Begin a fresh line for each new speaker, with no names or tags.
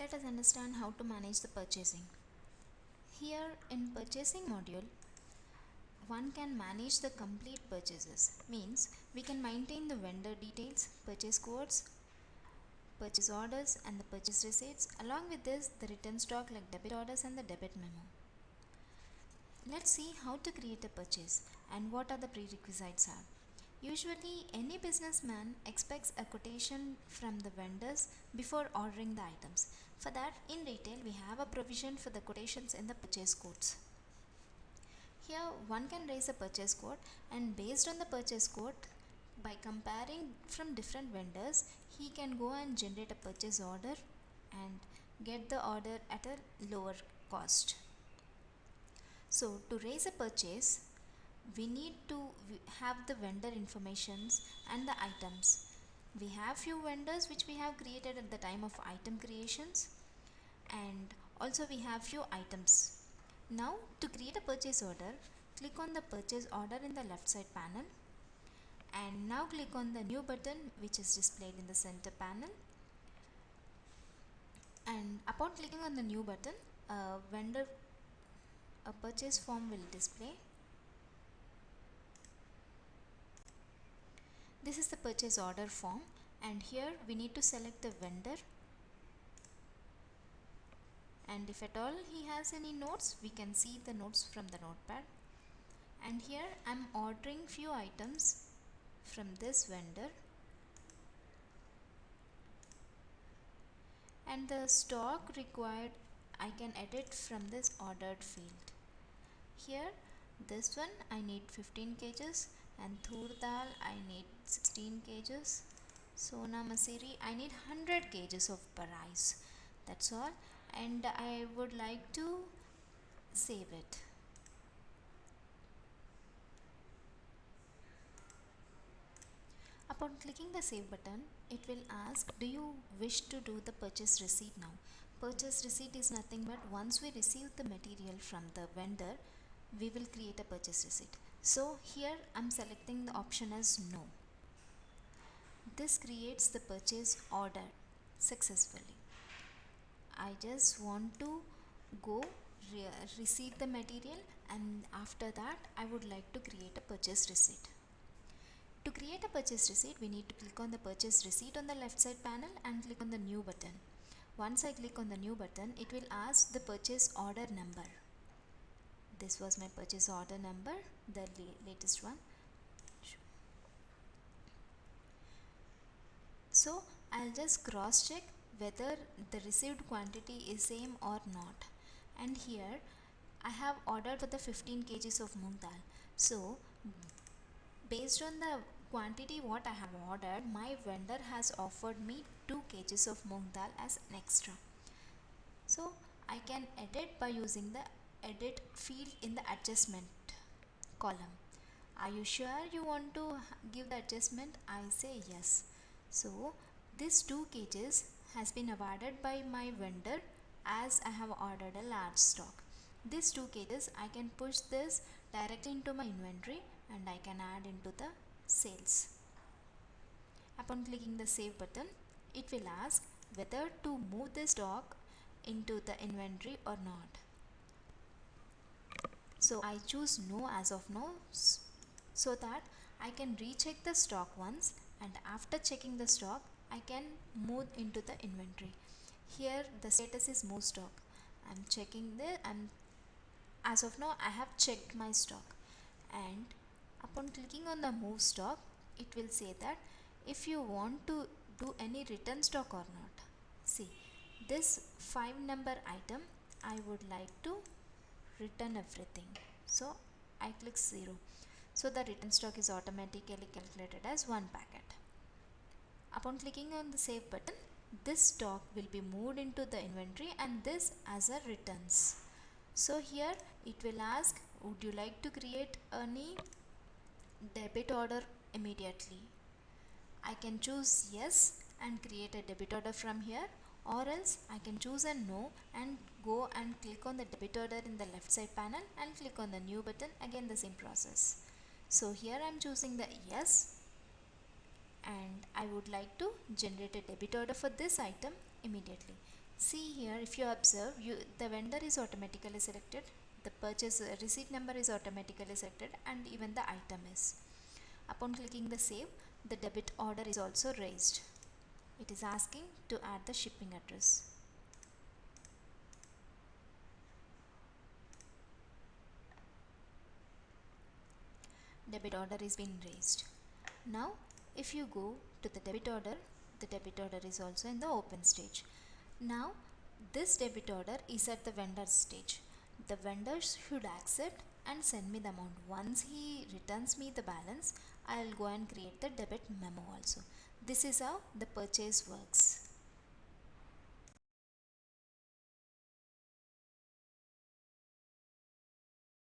let us understand how to manage the purchasing. Here in purchasing module, one can manage the complete purchases. Means we can maintain the vendor details, purchase codes, purchase orders and the purchase receipts. Along with this, the return stock like debit orders and the debit memo. Let's see how to create a purchase and what are the prerequisites are. Usually, any businessman expects a quotation from the vendors before ordering the items. For that, in retail, we have a provision for the quotations in the purchase codes. Here, one can raise a purchase code, and based on the purchase code, by comparing from different vendors, he can go and generate a purchase order and get the order at a lower cost. So, to raise a purchase, we need to have the vendor informations and the items. We have few vendors which we have created at the time of item creations, and also we have few items. Now to create a purchase order, click on the purchase order in the left side panel, and now click on the new button which is displayed in the center panel, and upon clicking on the new button, a purchase form will display. This is the purchase order form, and here we need to select the vendor, and if at all he has any notes, we can see the notes from the notepad. And here I am ordering few items from this vendor, and the stock required I can edit from this ordered field. Here this one I need 15 kgs, and Tur dal I need 16 kgs, Sona Masiri I need 100 kgs of rice. That's all, and I would like to save it. Upon clicking the save button, it will ask, do you wish to do the purchase receipt now? Purchase receipt is nothing but once we receive the material from the vendor, we will create a purchase receipt. So here I'm selecting the option as no. This creates the purchase order successfully. I just want to go receive the material, and after that I would like to create a purchase receipt. To create a purchase receipt, we need to click on the purchase receipt on the left side panel and click on the new button. Once I click on the new button, it will ask the purchase order number. This was my purchase order number, the latest one. So I'll just cross check whether the received quantity is same or not. And here I have ordered for the 15 kgs of moong dal. So based on the quantity what I have ordered, my vendor has offered me 2 kgs of moong dal as an extra. So I can edit by using the edit field in the adjustment column. Are you sure you want to give the adjustment? I say yes. So this 2 kgs has been awarded by my vendor as I have ordered a large stock. This 2 kgs I can push this directly into my inventory, and I can add into the sales. Upon clicking the save button, it will ask whether to move this stock into the inventory or not. So I choose no as of now, so that I can recheck the stock once, and after checking the stock I can move into the inventory. Here the status is move stock. I'm checking and as of now I have checked my stock, and upon clicking on the move stock, it will say that if you want to do any return stock or not. See, this 5 number item I would like to return everything, so I click 0. So the return stock is automatically calculated as 1 packet. Upon clicking on the save button, this stock will be moved into the inventory and this as a returns. So here it will ask, would you like to create any debit order immediately? I can choose yes and create a debit order from here, or else I can choose a no and go and click on the debit order in the left side panel and click on the new button, again the same process. So here I am choosing the yes, and I would like to generate a debit order for this item immediately. See here, if you observe, the vendor is automatically selected, the purchase receipt number is automatically selected, and even the item is. Upon clicking the save, the debit order is also raised. It is asking to add the shipping address. Debit order is being raised. Now if you go to the debit order, the debit order is also in the open stage. Now this debit order is at the vendor stage. The vendor should accept and send me the amount. Once he returns me the balance, I will go and create the debit memo also. This is how the purchase works.